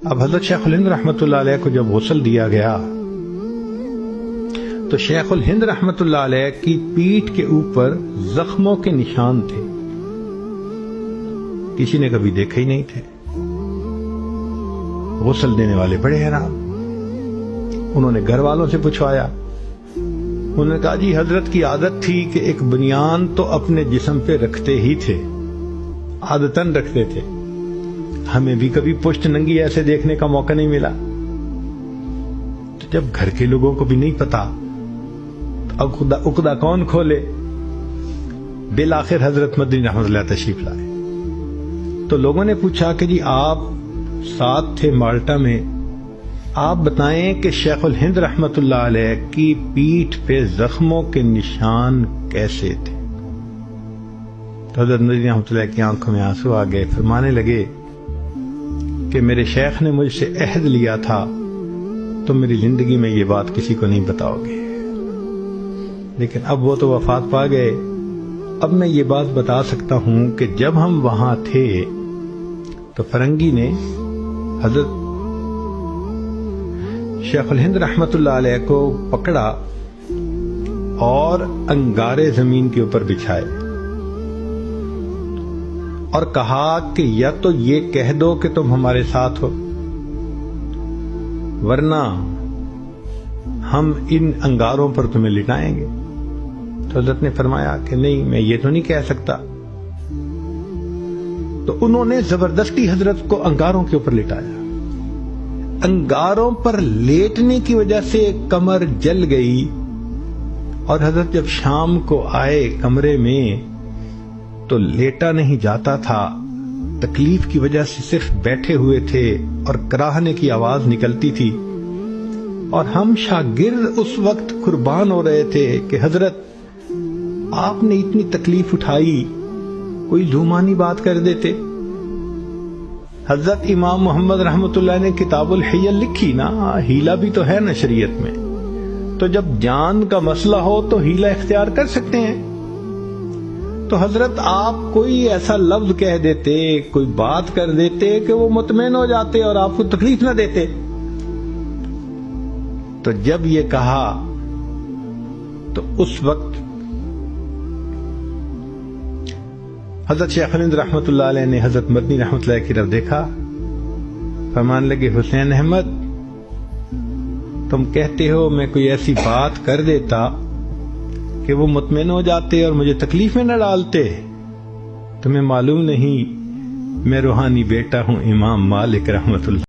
اب حضرت شیخ الہند رحمۃ اللہ علیہ کو جب غسل دیا گیا تو شیخ الہند رحمۃ اللہ علیہ کی پیٹھ کے اوپر زخموں کے نشان تھے، کسی نے کبھی دیکھے ہی نہیں تھے۔ غسل دینے والے بڑے حیران، انہوں نے گھر والوں سے پوچھوایا، انہوں نے کہا جی حضرت کی عادت تھی کہ ایک بنیان تو اپنے جسم پہ رکھتے ہی تھے، عادتاً رکھتے تھے، ہمیں بھی کبھی پشت ننگی ایسے دیکھنے کا موقع نہیں ملا۔ تو جب گھر کے لوگوں کو بھی نہیں پتا تو اب عقدہ کون کھولے؟ بالآخر حضرت مدنی رحمۃ اللہ تشریف لائے تو لوگوں نے پوچھا کہ جی آپ ساتھ تھے مالٹا میں، آپ بتائیں کہ شیخ الہند رحمۃ اللہ علیہ کی پیٹھ پہ زخموں کے نشان کیسے تھے؟ تو حضرت مدنی رحمۃ اللہ کی آنکھوں میں آنسو آ گئے، فرمانے لگے کہ میرے شیخ نے مجھ سے عہد لیا تھا تم میری زندگی میں یہ بات کسی کو نہیں بتاؤ گے، لیکن اب وہ تو وفات پا گئے۔ اب میں یہ بات بتا سکتا ہوں کہ جب ہم وہاں تھے تو فرنگی نے حضرت شیخ الہند رحمۃ اللہ علیہ کو پکڑا اور انگارے زمین کے اوپر بچھائے اور کہا کہ یا تو یہ کہہ دو کہ تم ہمارے ساتھ ہو، ورنہ ہم ان انگاروں پر تمہیں لٹائیں گے۔ تو حضرت نے فرمایا کہ نہیں، میں یہ تو نہیں کہہ سکتا۔ تو انہوں نے زبردستی حضرت کو انگاروں کے اوپر لٹایا، انگاروں پر لیٹنے کی وجہ سے کمر جل گئی، اور حضرت جب شام کو آئے کمرے میں تو لیٹا نہیں جاتا تھا، تکلیف کی وجہ سے صرف بیٹھے ہوئے تھے اور کراہنے کی آواز نکلتی تھی، اور ہم شاگرد اس وقت قربان ہو رہے تھے کہ حضرت آپ نے اتنی تکلیف اٹھائی، کوئی ذومانی بات کر دیتے۔ حضرت امام محمد رحمۃ اللہ نے کتاب الحیل لکھی نا، ہیلا بھی تو ہے نا شریعت میں، تو جب جان کا مسئلہ ہو تو ہیلا اختیار کر سکتے ہیں۔ تو حضرت آپ کوئی ایسا لفظ کہہ دیتے، کوئی بات کر دیتے کہ وہ مطمئن ہو جاتے اور آپ کو تکلیف نہ دیتے۔ تو جب یہ کہا تو اس وقت حضرت شیخ الہند رحمۃ اللہ علیہ نے حضرت مدنی رحمۃ اللہ کی طرف دیکھا، فرمان لگے حسین احمد تم کہتے ہو میں کوئی ایسی بات کر دیتا کہ وہ مطمئن ہو جاتے اور مجھے تکلیف میں نہ ڈالتے، تمہیں معلوم نہیں میں روحانی بیٹا ہوں امام مالک رحمۃ اللہ